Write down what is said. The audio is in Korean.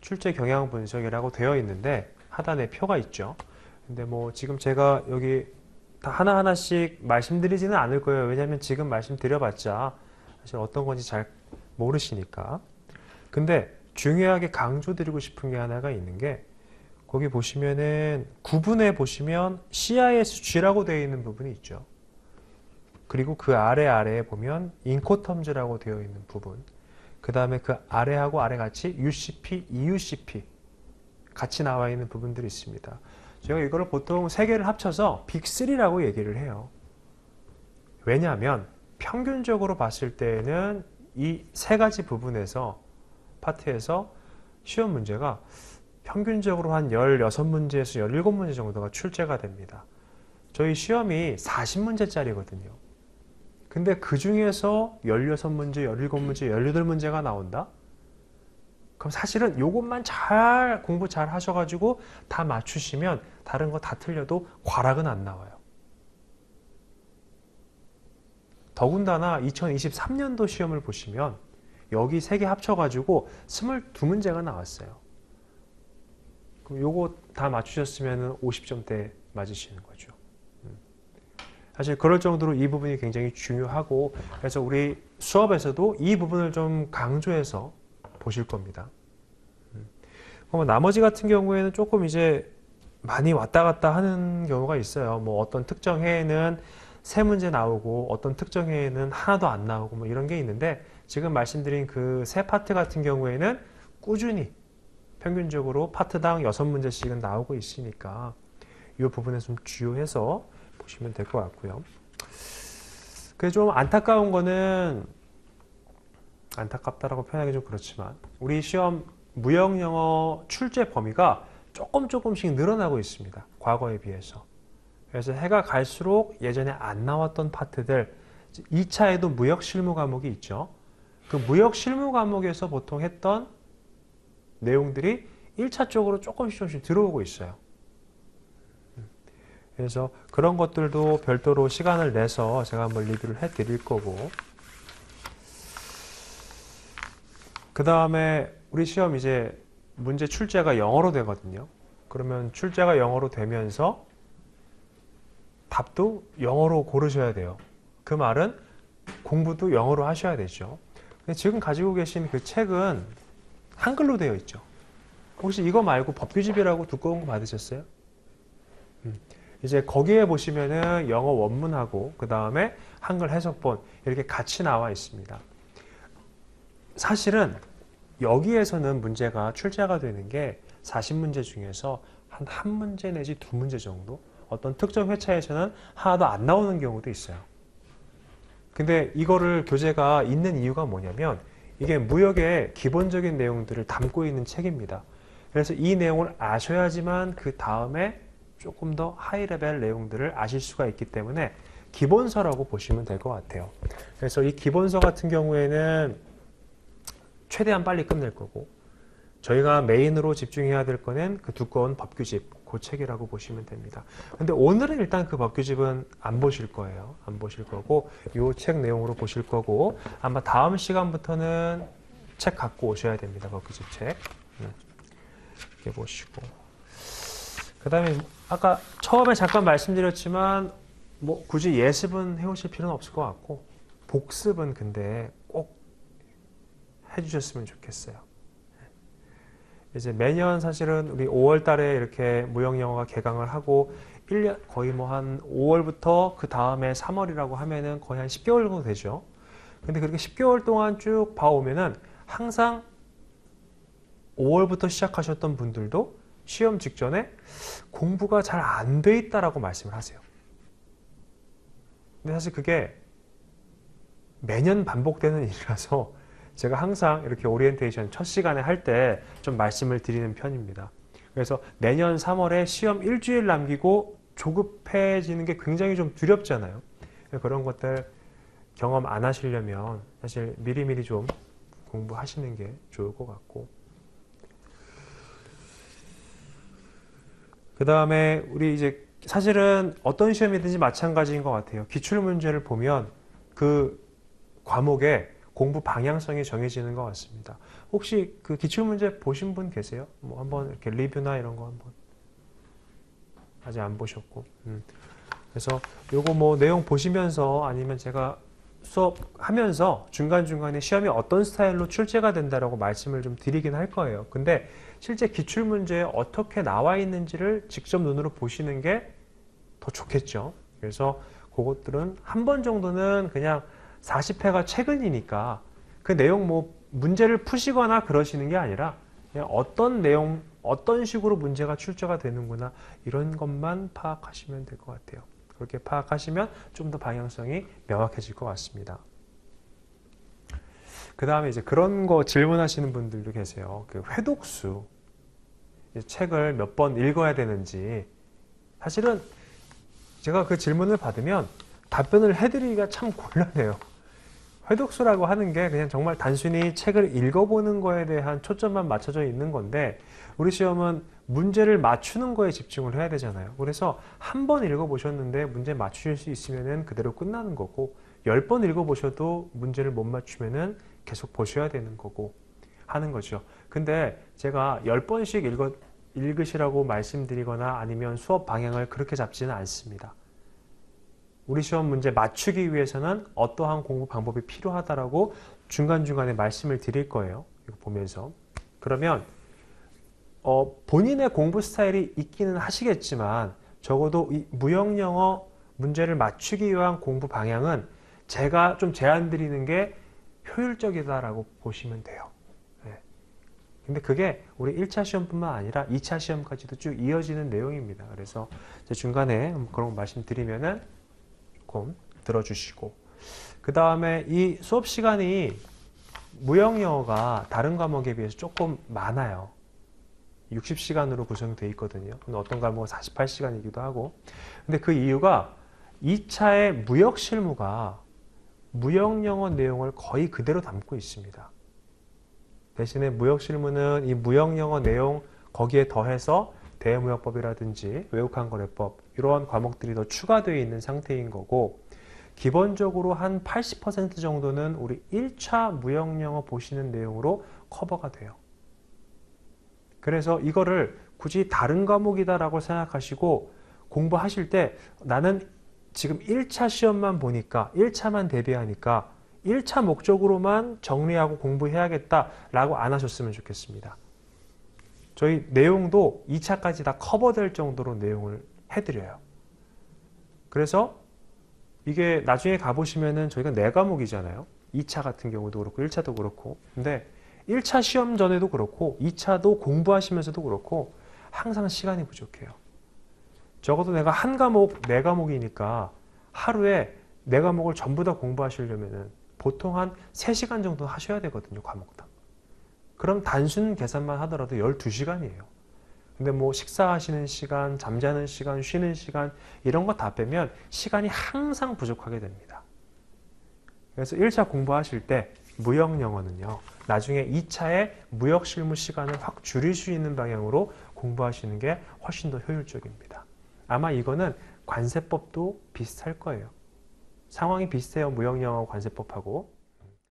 출제 경향 분석이라고 되어 있는데 하단에 표가 있죠. 근데 뭐 지금 제가 여기 다 하나하나씩 말씀드리지는 않을 거예요. 왜냐하면 지금 말씀드려봤자 사실 어떤 건지 잘 모르시니까. 근데 중요하게 강조드리고 싶은 게 하나가 있는 게 거기 보시면은 구분해 보시면 CISG라고 되어 있는 부분이 있죠. 그리고 그 아래에 보면 인코텀즈라고 되어 있는 부분, 그 다음에 그 아래하고 아래 같이 UCP, EUCP 같이 나와 있는 부분들이 있습니다. 제가 이거를 보통 세 개를 합쳐서 빅3라고 얘기를 해요. 왜냐하면 평균적으로 봤을 때는 이 세 가지 부분에서 파트에서 시험 문제가 평균적으로 한 16문제에서 17문제 정도가 출제가 됩니다. 저희 시험이 40문제짜리거든요. 근데 그 중에서 16문제, 17문제, 18문제가 나온다? 그럼 사실은 이것만 잘 공부 잘 하셔가지고 다 맞추시면 다른 거 다 틀려도 과락은 안 나와요. 더군다나 2023년도 시험을 보시면 여기 세 개 합쳐가지고 22문제가 나왔어요. 그럼 요거 다 맞추셨으면 50점대 맞으시는 거죠. 사실 그럴 정도로 이 부분이 굉장히 중요하고, 그래서 우리 수업에서도 이 부분을 좀 강조해서 보실 겁니다. 나머지 같은 경우에는 조금 이제 많이 왔다 갔다 하는 경우가 있어요. 뭐 어떤 특정 해에는 세 문제 나오고 어떤 특정 해에는 하나도 안 나오고 뭐 이런 게 있는데, 지금 말씀드린 그 세 파트 같은 경우에는 꾸준히 평균적으로 파트당 6문제씩은 나오고 있으니까 이 부분에 좀 주의해서 보시면 될 것 같고요. 그게 좀 안타까운 거는, 안타깝다라고 표현하기 좀 그렇지만 우리 시험 무역영어 출제 범위가 조금씩 늘어나고 있습니다. 과거에 비해서. 그래서 해가 갈수록 예전에 안 나왔던 파트들, 2차에도 무역 실무 과목이 있죠. 그 무역 실무 과목에서 보통 했던 내용들이 1차 쪽으로 조금씩 들어오고 있어요. 그래서 그런 것들도 별도로 시간을 내서 제가 한번 리뷰를 해 드릴 거고, 그 다음에 우리 시험 이제 문제 출제가 영어로 되거든요. 그러면 출제가 영어로 되면서 답도 영어로 고르셔야 돼요. 그 말은 공부도 영어로 하셔야 되죠. 근데 지금 가지고 계신 그 책은 한글로 되어 있죠. 혹시 이거 말고 법규집이라고 두꺼운 거 받으셨어요? 이제 거기에 보시면은 영어 원문하고 그 다음에 한글 해석본 이렇게 같이 나와 있습니다. 사실은 여기에서는 문제가 출제가 되는 게 40문제 중에서 한 문제 내지 2문제 정도, 어떤 특정 회차에서는 하나도 안 나오는 경우도 있어요. 근데 이거를 교재가 있는 이유가 뭐냐면 이게 무역의 기본적인 내용들을 담고 있는 책입니다. 그래서 이 내용을 아셔야지만 그 다음에 조금 더 하이 레벨 내용들을 아실 수가 있기 때문에 기본서라고 보시면 될 것 같아요. 그래서 이 기본서 같은 경우에는 최대한 빨리 끝낼 거고, 저희가 메인으로 집중해야 될 거는 그 두꺼운 법규집, 그 책이라고 보시면 됩니다. 근데 오늘은 일단 그 법규집은 안 보실 거예요. 안 보실 거고, 이 책 내용으로 보실 거고, 아마 다음 시간부터는 책 갖고 오셔야 됩니다. 법규집 책. 이렇게 보시고. 그 다음에 아까 처음에 잠깐 말씀드렸지만 뭐 굳이 예습은 해오실 필요는 없을 것 같고, 복습은 근데 꼭 해주셨으면 좋겠어요. 이제 매년 사실은 우리 5월 달에 이렇게 무역영어가 개강을 하고 1년 거의 뭐 한 5월부터 그 다음에 3월이라고 하면은 거의 한 10개월 정도 되죠. 근데 그렇게 10개월 동안 쭉 봐오면은 항상 5월부터 시작하셨던 분들도 시험 직전에 공부가 잘 안 돼 있다라고 말씀을 하세요. 근데 사실 그게 매년 반복되는 일이라서 제가 항상 이렇게 오리엔테이션 첫 시간에 할 때 좀 말씀을 드리는 편입니다. 그래서 내년 3월에 시험 일주일 남기고 조급해지는 게 굉장히 좀 두렵잖아요. 그런 것들 경험 안 하시려면 사실 미리미리 좀 공부하시는 게 좋을 것 같고, 그 다음에 우리 이제 사실은 어떤 시험이든지 마찬가지인 것 같아요. 기출문제를 보면 그 과목에 공부 방향성이 정해지는 것 같습니다. 혹시 그 기출문제 보신 분 계세요? 뭐 한번 이렇게 리뷰나 이런 거 한번 아직 안 보셨고. 그래서 요거 뭐 내용 보시면서 아니면 제가 수업하면서 중간중간에 시험이 어떤 스타일로 출제가 된다라고 말씀을 좀 드리긴 할 거예요. 근데 실제 기출문제에 어떻게 나와 있는지를 직접 눈으로 보시는 게 더 좋겠죠. 그래서 그것들은 한 번 정도는 그냥 40회가 최근이니까 그 내용 뭐 문제를 푸시거나 그러시는 게 아니라 그냥 어떤 내용, 어떤 식으로 문제가 출제가 되는구나 이런 것만 파악하시면 될 것 같아요. 그렇게 파악하시면 좀 더 방향성이 명확해질 것 같습니다. 그 다음에 이제 그런 거 질문하시는 분들도 계세요. 그 회독수, 책을 몇 번 읽어야 되는지. 사실은 제가 그 질문을 받으면 답변을 해드리기가 참 곤란해요. 회독수라고 하는 게 그냥 정말 단순히 책을 읽어보는 거에 대한 초점만 맞춰져 있는 건데, 우리 시험은 문제를 맞추는 거에 집중을 해야 되잖아요. 그래서 한 번 읽어보셨는데 문제 맞추실 수 있으면 그대로 끝나는 거고, 10번 읽어보셔도 문제를 못 맞추면 계속 보셔야 되는 거고 하는 거죠. 근데 제가 10번씩 읽으시라고 말씀드리거나 아니면 수업 방향을 그렇게 잡지는 않습니다. 우리 시험 문제 맞추기 위해서는 어떠한 공부 방법이 필요하다라고 중간중간에 말씀을 드릴 거예요. 이거 보면서. 그러면 본인의 공부 스타일이 있기는 하시겠지만 적어도 이 무형영어 문제를 맞추기 위한 공부 방향은 제가 좀 제안 드리는 게 효율적이다라고 보시면 돼요. 근데 그게 우리 1차 시험뿐만 아니라 2차 시험까지도 쭉 이어지는 내용입니다. 그래서 중간에 그런 거 말씀드리면은 조금 들어주시고, 그 다음에 이 수업 시간이 무형영어가 다른 과목에 비해서 조금 많아요. 60시간으로 구성되어 있거든요. 근데 어떤 과목은 48시간이기도 하고. 근데 그 이유가 2차의 무역 실무가 무형영어 내용을 거의 그대로 담고 있습니다. 대신에 무역실무는 이 무형영어 내용 거기에 더해서 대무역법이라든지 외국환거래법 이러한 과목들이 더 추가되어 있는 상태인 거고, 기본적으로 한 80% 정도는 우리 1차 무형영어 보시는 내용으로 커버가 돼요. 그래서 이거를 굳이 다른 과목이다라고 생각하시고 공부하실 때 나는 지금 1차 시험만 보니까 1차만 대비하니까 1차 목적으로만 정리하고 공부해야겠다라고 안 하셨으면 좋겠습니다. 저희 내용도 2차까지 다 커버될 정도로 내용을 해드려요. 그래서 이게 나중에 가보시면은 저희가 4과목이잖아요. 2차 같은 경우도 그렇고 1차도 그렇고. 근데 1차 시험 전에도 그렇고 2차도 공부하시면서도 그렇고 항상 시간이 부족해요. 적어도 내가 한 과목, 4과목이니까 하루에 4과목을 전부 다 공부하시려면은 보통 한 3시간 정도 하셔야 되거든요, 과목당. 그럼 단순 계산만 하더라도 12시간이에요. 근데 뭐 식사하시는 시간, 잠자는 시간, 쉬는 시간 이런 거 다 빼면 시간이 항상 부족하게 됩니다. 그래서 1차 공부하실 때 무형영어는요, 나중에 2차의 무역 실무 시간을 확 줄일 수 있는 방향으로 공부하시는 게 훨씬 더 효율적입니다. 아마 이거는 관세법도 비슷할 거예요. 상황이 비슷해요. 무형영어 관세법하고.